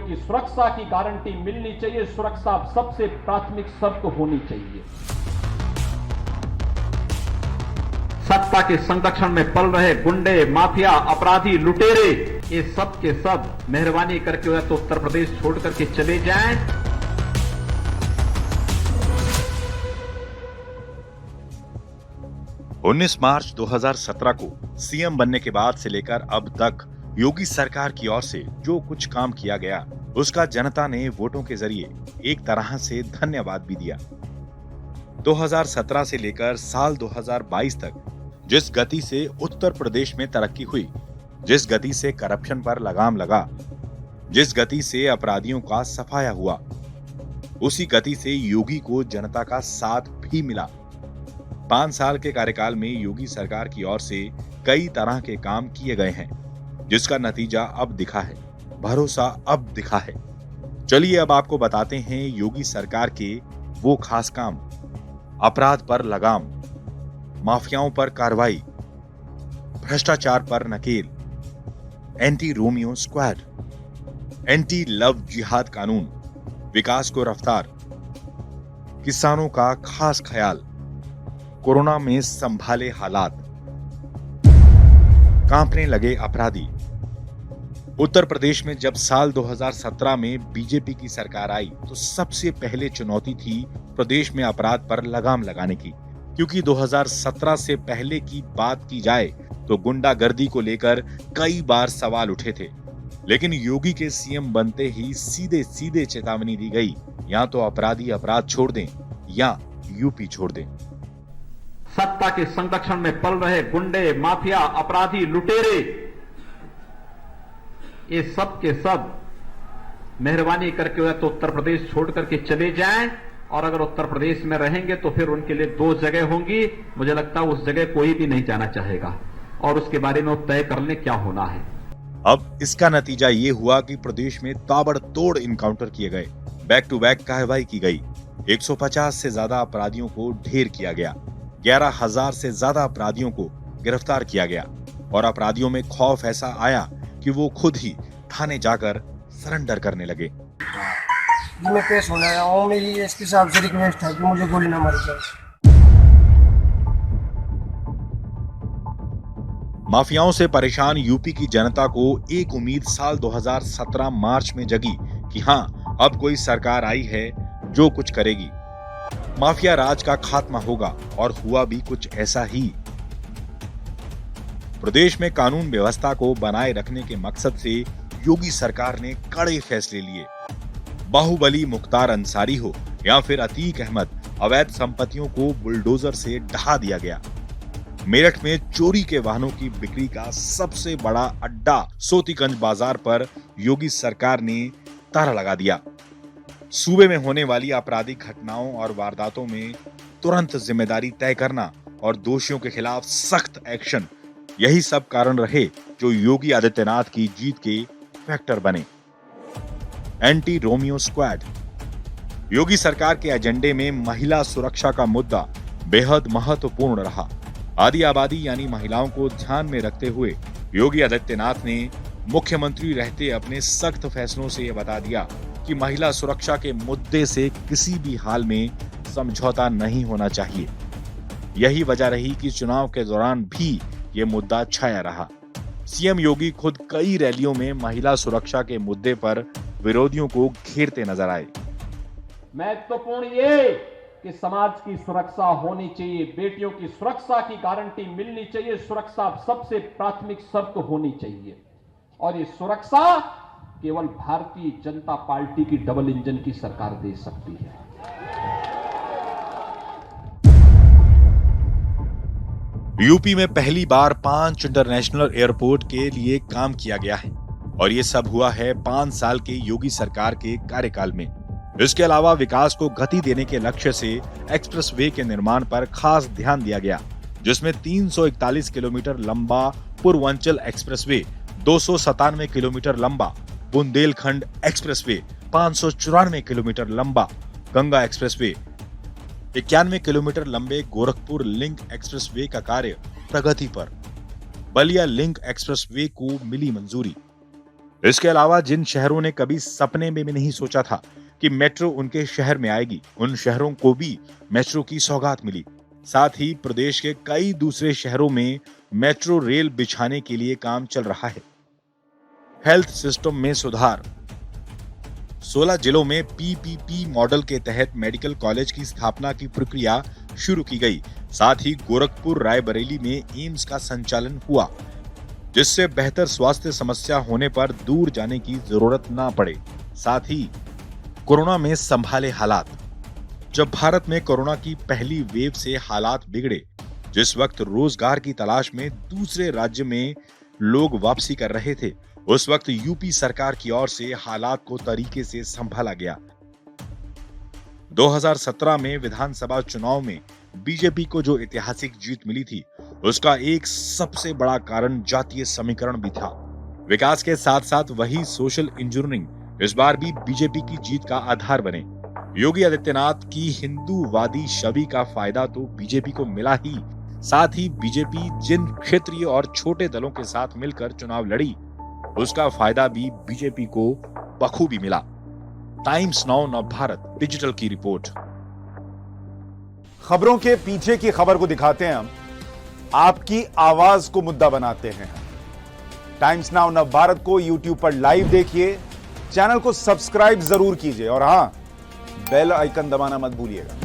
की सुरक्षा की गारंटी मिलनी चाहिए। सुरक्षा सबसे प्राथमिक शर्त होनी चाहिए। सत्ता के संरक्षण में पल रहे गुंडे, माफिया, अपराधी, लुटेरे, ये सब के सब मेहरबानी करके या तो उत्तर प्रदेश छोड़ करके चले जाएं। 19 मार्च 2017 को सीएम बनने के बाद से लेकर अब तक योगी सरकार की ओर से जो कुछ काम किया गया, उसका जनता ने वोटों के जरिए एक तरह से धन्यवाद भी दिया। 2017 से लेकर साल 2022 तक जिस गति से उत्तर प्रदेश में तरक्की हुई, जिस गति से करप्शन पर लगाम लगा, जिस गति से अपराधियों का सफाया हुआ, उसी गति से योगी को जनता का साथ भी मिला। 5 साल के कार्यकाल में योगी सरकार की ओर से कई तरह के काम किए गए हैं, जिसका नतीजा अब दिखा है, भरोसा अब दिखा है। चलिए अब आपको बताते हैं योगी सरकार के वो खास काम। अपराध पर लगाम, माफियाओं पर कार्रवाई, भ्रष्टाचार पर नकेल, anti Romeo squad, anti love जिहाद कानून, विकास को रफ्तार, किसानों का खास ख्याल, कोरोना में संभाले हालात, कांपने लगे अपराधी। उत्तर प्रदेश में जब साल 2017 में बीजेपी की सरकार आई तो सबसे पहले चुनौती थी प्रदेश में अपराध पर लगाम लगाने की, क्योंकि 2017 से पहले की बात की जाए तो गुंडागर्दी को लेकर कई बार सवाल उठे थे, लेकिन योगी के सीएम बनते ही सीधे सीधे चेतावनी दी गई, या तो अपराधी अपराध छोड़ दें या यूपी छोड़ दें। सत्ता के संरक्षण में पल रहे गुंडे, माफिया, अपराधी, लुटेरे, ये सब के सब मेहरबानी करके या तो उत्तर प्रदेश छोड़ करके चले जाएं, और अगर उत्तर प्रदेश में रहेंगे तो फिर उनके लिए 2 जगह होंगी। मुझे लगता है उस जगह कोई भी नहीं जाना चाहेगा, और उसके बारे में वो तय कर लें क्या होना है। अब इसका नतीजा ये हुआ कि प्रदेश में ताबड़तोड़ इनकाउंटर किए गए, बैक टू बैक कार्रवाई की गई, 150 से ज्यादा अपराधियों को ढेर किया गया, 11,000 से ज्यादा अपराधियों को गिरफ्तार किया गया, और अपराधियों में खौफ ऐसा आया कि वो खुद ही थाने जाकर सरेंडर करने लगे। मैं पेश होने आया हूँ, मेरी एसपी साहब से रिक्वेस्ट है कि मुझे गोली ना मारी जाए। माफियाओं से परेशान यूपी की जनता को एक उम्मीद साल 2017 मार्च में जगी कि हाँ, अब कोई सरकार आई है जो कुछ करेगी, माफिया राज का खात्मा होगा, और हुआ भी कुछ ऐसा ही। प्रदेश में कानून व्यवस्था को बनाए रखने के मकसद से योगी सरकार ने कड़े फैसले लिए। बाहुबली मुख्तार अंसारी हो या फिर अतीक अहमद, अवैध संपत्तियों को बुलडोजर से ढहा दिया गया। मेरठ में चोरी के वाहनों की बिक्री का सबसे बड़ा अड्डा सोतीगंज बाजार पर योगी सरकार ने ताला लगा दिया। सूबे में होने वाली आपराधिक घटनाओं और वारदातों में तुरंत जिम्मेदारी तय करना और दोषियों के खिलाफ सख्त एक्शन, यही सब कारण रहे जो योगी आदित्यनाथ की जीत के फैक्टर बने। Anti Romeo squad. योगी सरकार के एजेंडे में महिला सुरक्षा का मुद्दा बेहद महत्वपूर्ण रहा। आदि आबादी यानी महिलाओं को ध्यान में रखते हुए योगी आदित्यनाथ ने मुख्यमंत्री रहते अपने सख्त फैसलों से यह बता दिया कि महिला सुरक्षा के मुद्दे से किसी भी हाल में समझौता नहीं होना चाहिए। यही वजह रही कि चुनाव के दौरान भी ये मुद्दा छाया रहा। सीएम योगी खुद कई रैलियों में महिला सुरक्षा के मुद्दे पर विरोधियों को घेरते नजर आए। महत्वपूर्ण ये कि समाज की सुरक्षा होनी चाहिए, बेटियों की सुरक्षा की गारंटी मिलनी चाहिए, सुरक्षा सबसे प्राथमिक शर्त होनी चाहिए, और ये सुरक्षा केवल भारतीय जनता पार्टी की डबल इंजन की सरकार दे सकती है। यूपी में पहली बार 5 इंटरनेशनल एयरपोर्ट के लिए काम किया गया है, और ये सब हुआ है 5 साल के योगी सरकार के कार्यकाल में। इसके अलावा विकास को गति देने के लक्ष्य से एक्सप्रेसवे के निर्माण पर खास ध्यान दिया गया, जिसमें 341 किलोमीटर लंबा पूर्वांचल एक्सप्रेसवे, 297 किलोमीटर लंबा बुंदेलखंड एक्सप्रेसवे, 594 किलोमीटर लंबा गंगा एक्सप्रेसवे, 91 किलोमीटर लंबे गोरखपुर लिंक एक्सप्रेसवे का कार्य प्रगति पर। बलिया लिंक एक्सप्रेसवे को मिली मंजूरी। इसके अलावा जिन शहरों ने कभी सपने में भी नहीं सोचा था कि मेट्रो उनके शहर में आएगी, उन शहरों को भी मेट्रो की सौगात मिली। साथ ही प्रदेश के कई दूसरे शहरों में मेट्रो रेल बिछाने के लिए काम चल रहा है। हेल्थ सिस्टम में सुधार। 16 जिलों में पीपीपी मॉडल के तहत मेडिकल कॉलेज की स्थापना की प्रक्रिया शुरू की गई। साथ ही गोरखपुर, रायबरेली में एम्स का संचालन हुआ, जिससे बेहतर स्वास्थ्य समस्या होने पर दूर जाने की जरूरत ना पड़े। साथ ही कोरोना में संभाले हालात। जब भारत में कोरोना की पहली वेव से हालात बिगड़े, जिस वक्त रोजगार की तलाश में दूसरे राज्य में लोग वापसी कर रहे थे, उस वक्त यूपी सरकार की ओर से हालात को तरीके से संभाला गया। 2017 में विधानसभा चुनाव में बीजेपी को जो ऐतिहासिक जीत मिली थी, उसका एक सबसे बड़ा कारण जातीय समीकरण भी था। विकास के साथ साथ वही सोशल इंजीनियरिंग इस बार भी बीजेपी की जीत का आधार बने। योगी आदित्यनाथ की हिंदूवादी छवि का फायदा तो बीजेपी को मिला ही, साथ ही बीजेपी जिन क्षेत्रीय और छोटे दलों के साथ मिलकर चुनाव लड़ी, उसका फायदा भी बीजेपी को बखूबी मिला। टाइम्स नाउ नवभारत डिजिटल की रिपोर्ट। खबरों के पीछे की खबर को दिखाते हैं हम, आपकी आवाज को मुद्दा बनाते हैं। टाइम्स नाउ नवभारत को यूट्यूब पर लाइव देखिए, चैनल को सब्सक्राइब जरूर कीजिए और हां, बेल आइकन दबाना मत भूलिएगा।